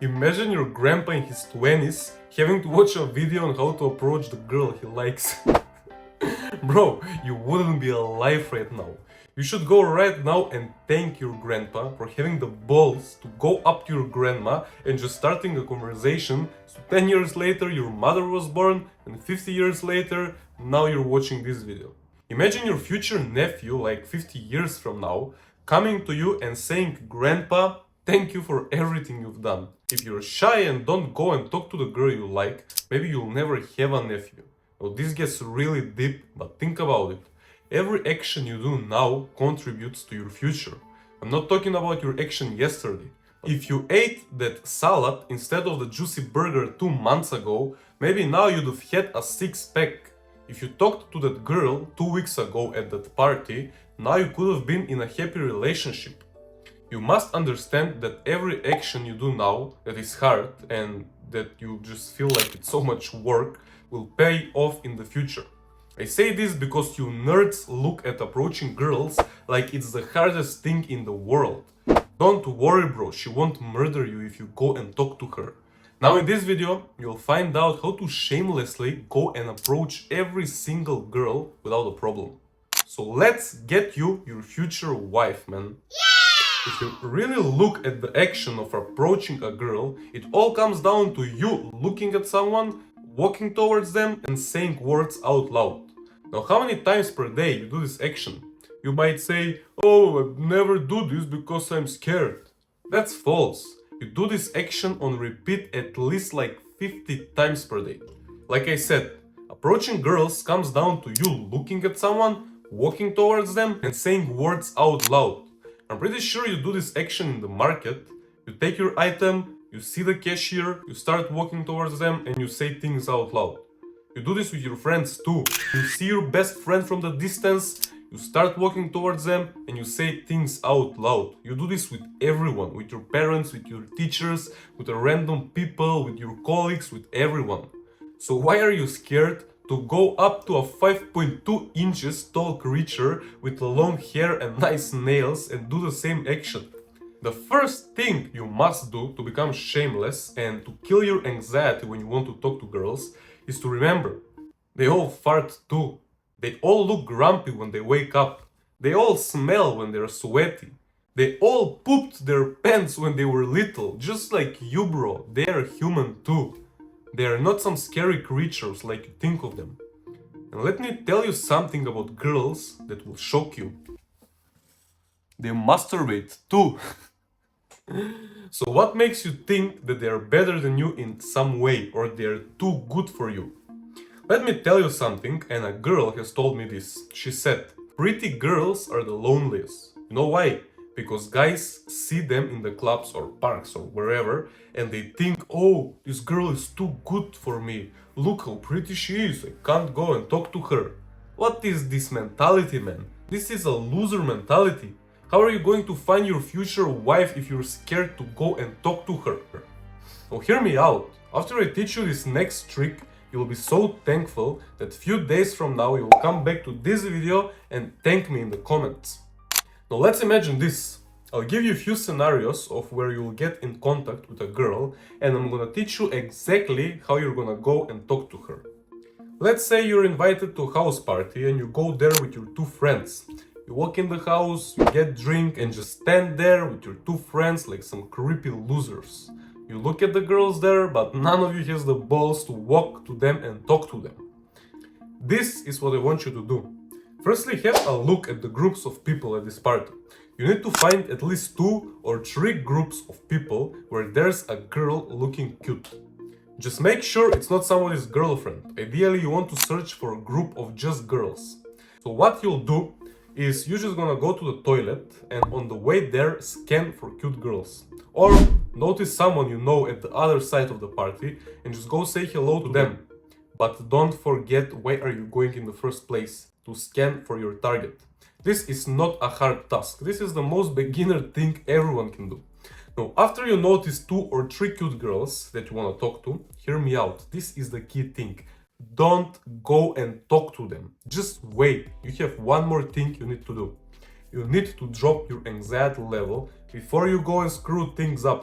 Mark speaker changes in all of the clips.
Speaker 1: Imagine your grandpa in his 20s having to watch a video on how to approach the girl he likes. Bro, you wouldn't be alive right now. You should go right now and thank your grandpa for having the balls to go up to your grandma and just starting a conversation. So 10 years later your mother was born, and 50 years later now you're watching this video. Imagine your future nephew, like 50 years from now, coming to you and saying, "Grandpa, thank you for everything you've done." If you're shy and don't go and talk to the girl you like, maybe you'll never have a nephew. Well, this gets really deep, but think about it. Every action you do now contributes to your future. I'm not talking about your action yesterday. If you ate that salad instead of the juicy burger 2 months ago, maybe now you'd have had a 6-pack. If you talked to that girl 2 weeks ago at that party, now you could have been in a happy relationship. You must understand that every action you do now that is hard and that you just feel like it's so much work will pay off in the future. I say this because you nerds look at approaching girls like it's the hardest thing in the world. Don't worry, bro, she won't murder you if you go and talk to her. Now in this video, you'll find out how to shamelessly go and approach every single girl without a problem. So let's get you your future wife, man. If you really look at the action of approaching a girl, it all comes down to you looking at someone, walking towards them and saying words out loud. Now, how many times per day you do this action? You might say, "Oh, I never do this because I'm scared." That's false. You do this action on repeat at least like 50 times per day. Like I said, approaching girls comes down to you looking at someone, walking towards them and saying words out loud. I'm pretty sure you do this action in the market. You take your item, you see the cashier, you start walking towards them and you say things out loud. You do this with your friends too. You see your best friend from the distance, you start walking towards them and you say things out loud. You do this with everyone, with your parents, with your teachers, with the random people, with your colleagues, with everyone. So why are you scared to go up to a 5.2 inches tall creature with long hair and nice nails and do the same action? The first thing you must do to become shameless and to kill your anxiety when you want to talk to girls is to remember, they all fart too. They all look grumpy when they wake up. They all smell when they're sweaty. They all pooped their pants when they were little, just like you, bro. They are human too. They are not some scary creatures like you think of them. And let me tell you something about girls that will shock you. They masturbate too. So what makes you think that they are better than you in some way or they are too good for you? Let me tell you something, and a girl has told me this. She said, pretty girls are the loneliest. You know why? Because guys see them in the clubs or parks or wherever and they think, "Oh, this girl is too good for me. Look how pretty she is. I can't go and talk to her." What is this mentality, man? This is a loser mentality. How are you going to find your future wife if you're scared to go and talk to her? Now hear me out. After I teach you this next trick, you'll be so thankful that few days from now you will come back to this video and thank me in the comments. Now let's imagine this. I'll give you a few scenarios of where you'll get in contact with a girl and I'm gonna teach you exactly how you're gonna go and talk to her. Let's say you're invited to a house party and you go there with your 2 friends. You walk in the house, you get drink and just stand there with your 2 friends like some creepy losers. You look at the girls there, but none of you has the balls to walk to them and talk to them. This is what I want you to do. Firstly, have a look at the groups of people at this party. You need to find at least 2 or 3 groups of people where there's a girl looking cute. Just make sure it's not somebody's girlfriend. Ideally, you want to search for a group of just girls. So what you'll do is you're just gonna go to the toilet and on the way there scan for cute girls. Or notice someone you know at the other side of the party and just go say hello to them. But don't forget why are you going in the first place, to scan for your target. This is not a hard task. This is the most beginner thing everyone can do. Now, after you notice 2 or 3 cute girls that you want to talk to, hear me out. This is the key thing. Don't go and talk to them. Just wait. You have one more thing you need to do. You need to drop your anxiety level before you go and screw things up.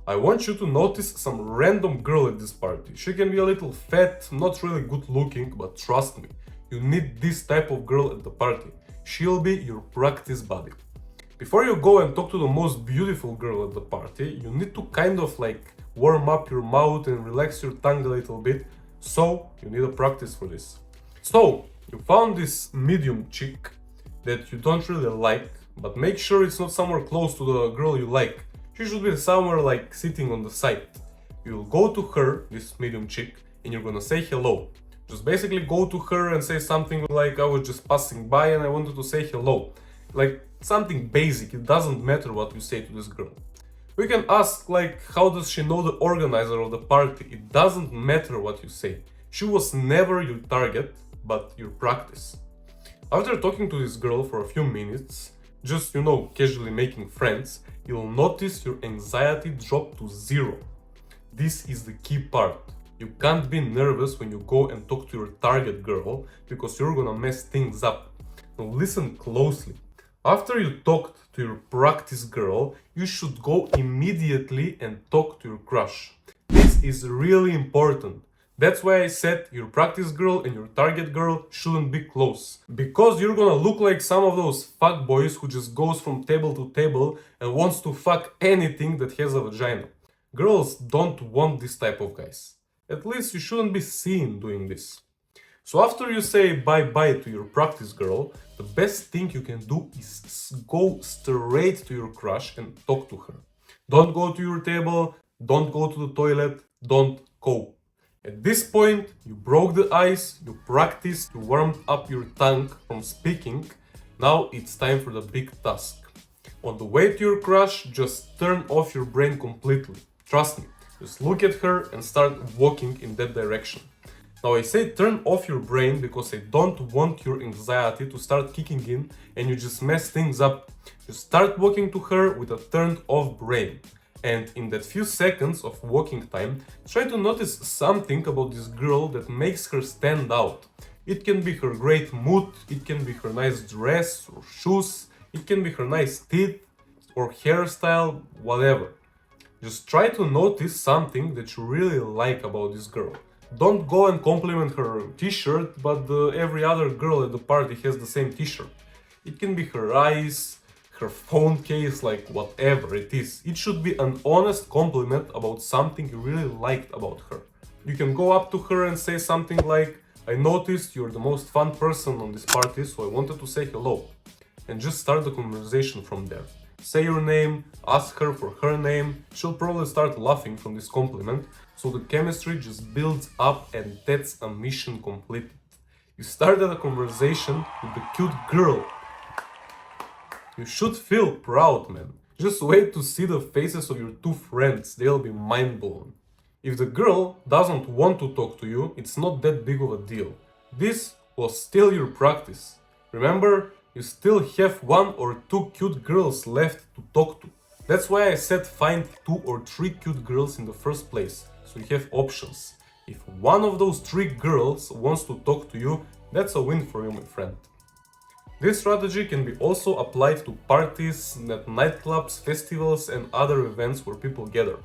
Speaker 1: I want you to notice some random girl at this party. She can be a little fat, not really good looking, but trust me, you need this type of girl at the party. She'll be your practice buddy. Before you go and talk to the most beautiful girl at the party, you need to kind of like warm up your mouth and relax your tongue a little bit, so you need a practice for this. So, you found this medium chick that you don't really like, but make sure it's not somewhere close to the girl you like. She should be somewhere like sitting on the side. You'll go to her, this medium chick, and you're gonna say hello. Just basically go to her and say something like, I was just passing by and I wanted to say hello. Like something basic, it doesn't matter what you say to this girl. We can ask like, how does she know the organizer of the party? It doesn't matter what you say. She was never your target, but your practice. After talking to this girl for a few minutes, just casually making friends, you'll notice your anxiety drop to 0. This is the key part. You can't be nervous when you go and talk to your target girl, because you're gonna mess things up. Now listen closely. After you talked to your practice girl, you should go immediately and talk to your crush. This is really important. That's why I said your practice girl and your target girl shouldn't be close. Because you're gonna look like some of those fuck boys who just goes from table to table and wants to fuck anything that has a vagina. Girls don't want this type of guys. At least you shouldn't be seen doing this. So after you say bye-bye to your practice girl, the best thing you can do is go straight to your crush and talk to her. Don't go to your table, don't go to the toilet, don't go. At this point, you broke the ice, you practiced, you warmed up your tongue from speaking. Now it's time for the big task. On the way to your crush, just turn off your brain completely. Trust me, just look at her and start walking in that direction. Now I say turn off your brain because I don't want your anxiety to start kicking in and you just mess things up. Just start walking to her with a turned off brain. And in that few seconds of walking time, try to notice something about this girl that makes her stand out. It can be her great mood, it can be her nice dress or shoes, it can be her nice teeth or hairstyle, whatever. Just try to notice something that you really like about this girl. Don't go and compliment her t-shirt, but every other girl at the party has the same t-shirt. It can be her eyes, her phone case, like whatever it is. It should be an honest compliment about something you really liked about her. You can go up to her and say something like, I noticed you're the most fun person on this party, so I wanted to say hello. And just start the conversation from there. Say your name, ask her for her name, she'll probably start laughing from this compliment, so the chemistry just builds up and that's a mission completed. You started a conversation with the cute girl. You should feel proud, man. Just wait to see the faces of your two friends, they'll be mind blown. If the girl doesn't want to talk to you, it's not that big of a deal. This was still your practice. Remember, you still have 1 or 2 cute girls left to talk to. That's why I said find 2 or 3 cute girls in the first place, so you have options. If one of those 3 girls wants to talk to you, that's a win for you, my friend. This strategy can be also applied to parties, nightclubs, festivals and other events where people gather.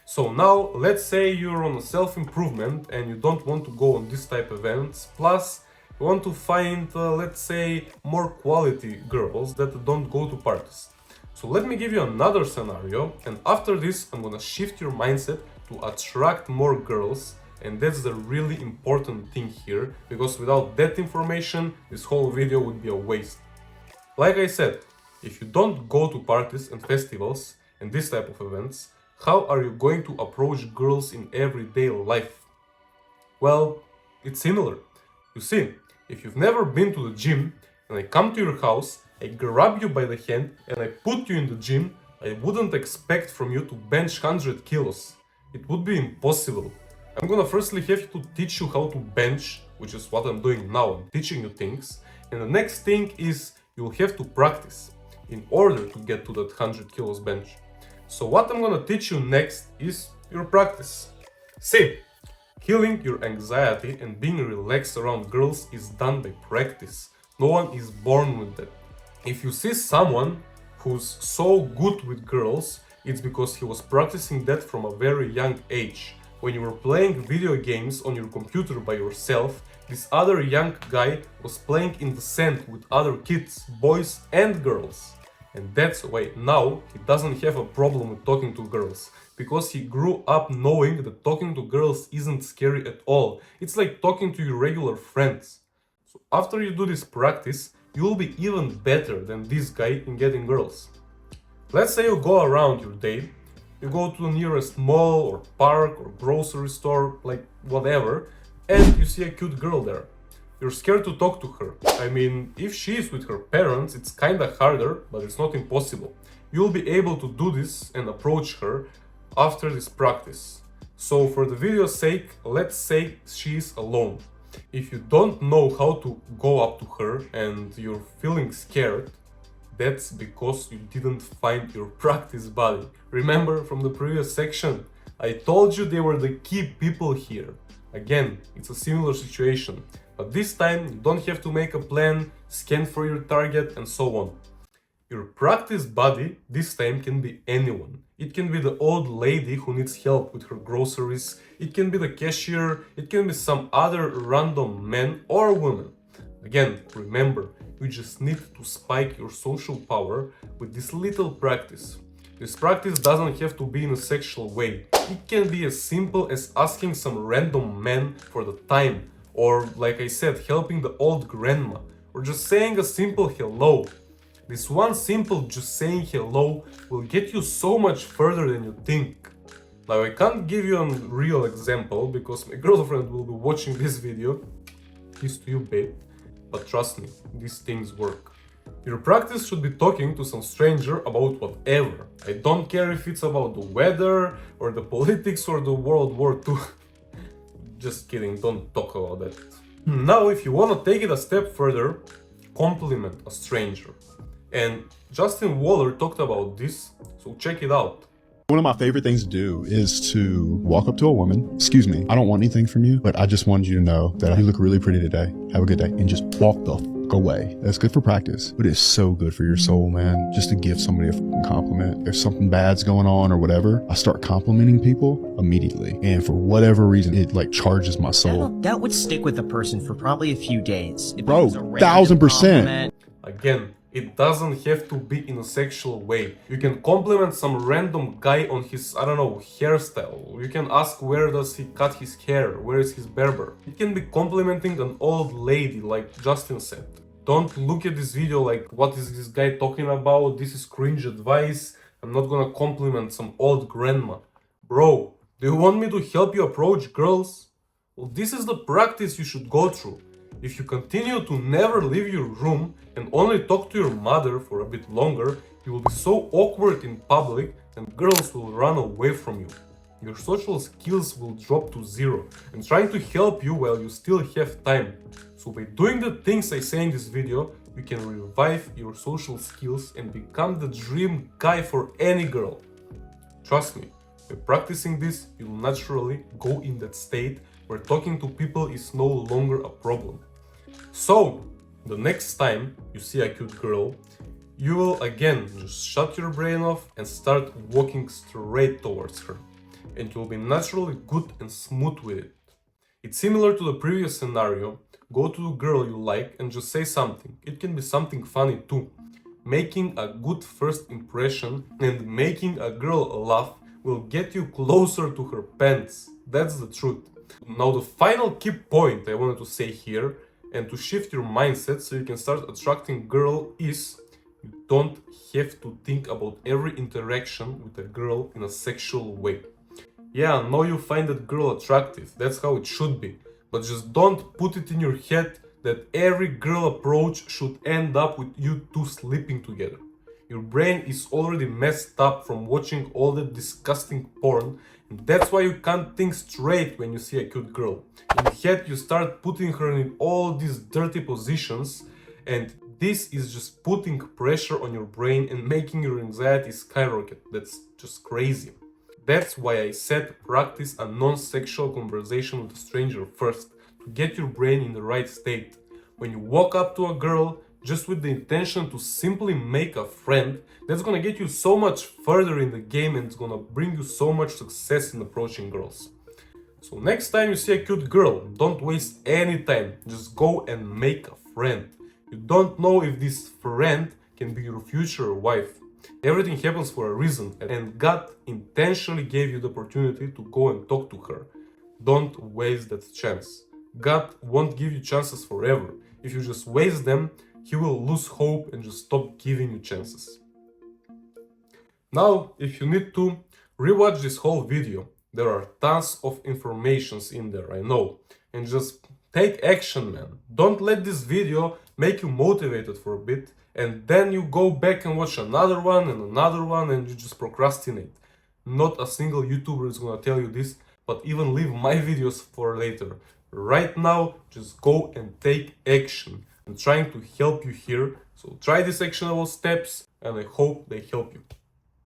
Speaker 1: So now, let's say you're on a self-improvement and you don't want to go on this type of events, plus you want to find, let's say, more quality girls that don't go to parties. So let me give you another scenario, and after this I'm gonna shift your mindset to attract more girls, and that's the really important thing here, because without that information, this whole video would be a waste. Like I said, if you don't go to parties and festivals and this type of events, how are you going to approach girls in everyday life? Well, it's similar. You see, if you've never been to the gym and I come to your house, I grab you by the hand and I put you in the gym, I wouldn't expect from you to bench 100 kilos. It would be impossible. I'm gonna firstly have to teach you how to bench, which is what I'm doing now, I'm teaching you things. And the next thing is you'll have to practice in order to get to that 100 kilos bench. So what I'm gonna teach you next is your practice. See, healing your anxiety and being relaxed around girls is done by practice. No one is born with that. If you see someone who's so good with girls, It's because he was practicing that from a very young age. When you were playing video games on your computer by yourself, this other young guy was playing in the sand with other kids, boys and girls. And that's why now he doesn't have a problem with talking to girls, because he grew up knowing that talking to girls isn't scary at all. It's like talking to your regular friends. So after you do this practice, you'll be even better than this guy in getting girls. Let's say you go around your day, you go to the nearest mall or park or grocery store, like whatever, and you see a cute girl there. You're scared to talk to her. I mean, if she is with her parents, it's kinda harder, but it's not impossible. You'll be able to do this and approach her after this practice. So for the video's sake, let's say she's alone. If you don't know how to go up to her and you're feeling scared, that's because you didn't find your practice buddy. Remember from the previous section? I told you they were the key people here. Again, it's a similar situation, but this time you don't have to make a plan, scan for your target and so on. Your practice buddy this time can be anyone. It can be the old lady who needs help with her groceries, it can be the cashier, it can be some other random man or woman. Again, remember, you just need to spike your social power with this little practice. This practice doesn't have to be in a sexual way. It can be as simple as asking some random man for the time, or like I said, helping the old grandma, or just saying a simple hello. This one simple just saying hello will get you so much further than you think. Now I can't give you a real example because my girlfriend will be watching this video. Kiss to you, babe. But trust me, these things work. Your practice should be talking to some stranger about whatever. I don't care if it's about the weather, or the politics, or the World War II. Just kidding, don't talk about that. Now, if you wanna take it a step further, compliment a stranger. And Justin Waller talked about this, so check it out.
Speaker 2: One of my favorite things to do is to walk up to a woman. Excuse me, I don't want anything from you, but I just wanted you to know that you look really pretty today. Have a good day. And just walk the fuck away. That's good for practice, but it's so good for your soul, man. Just to give somebody a fucking compliment. If something bad's going on or whatever, I start complimenting people immediately. And for whatever reason, it like charges my soul.
Speaker 3: That would stick with the person for probably a few days. If
Speaker 2: Bro,
Speaker 3: it was a random
Speaker 2: 1000%.
Speaker 3: compliment.
Speaker 1: Again, it doesn't have to be in a sexual way. You can compliment some random guy on his, I don't know, hairstyle. You can ask where does he cut his hair, where is his barber. It can be complimenting an old lady, like Justin said. Don't look at this video like, what is this guy talking about? This is cringe advice. I'm not gonna compliment some old grandma. Bro, do you want me to help you approach girls? Well, this is the practice you should go through. If you continue to never leave your room and only talk to your mother for a bit longer, you will be so awkward in public and girls will run away from you. Your social skills will drop to zero. I'm trying to help you while you still have time. So by doing the things I say in this video, you can revive your social skills and become the dream guy for any girl. Trust me, by practicing this, you will naturally go in that state where talking to people is no longer a problem. So, the next time you see a cute girl, you will again just shut your brain off and start walking straight towards her. And you'll be naturally good and smooth with it. It's similar to the previous scenario. Go to the girl you like and just say something. It can be something funny too. Making a good first impression and making a girl laugh will get you closer to her pants. That's the truth. Now the final key point I wanted to say here, and to shift your mindset so you can start attracting girl, is you don't have to think about every interaction with a girl in a sexual way. Yeah, I know you find that girl attractive, that's how it should be, but just don't put it in your head that every girl approach should end up with you two sleeping together. Your brain is already messed up from watching all that disgusting porn, and that's why you can't think straight when you see a cute girl. Instead, you start putting her in all these dirty positions, and this is just putting pressure on your brain and making your anxiety skyrocket. That's just crazy. That's why I said practice a non-sexual conversation with a stranger first, to get your brain in the right state. When you walk up to a girl, just with the intention to simply make a friend, that's gonna get you so much further in the game and it's gonna bring you so much success in approaching girls. So next time you see a cute girl, don't waste any time, just go and make a friend. You don't know if this friend can be your future wife. Everything happens for a reason, and God intentionally gave you the opportunity to go and talk to her. Don't waste that chance. God won't give you chances forever. If you just waste them, He will lose hope and just stop giving you chances. Now, if you need to, rewatch this whole video. There are tons of informations in there, I know. And just take action, man. Don't let this video make you motivated for a bit and then you go back and watch another one and you just procrastinate. Not a single YouTuber is gonna tell you this, but even leave my videos for later. Right now, just go and take action. I'm trying to help you here, so try these actionable steps and I hope they help you.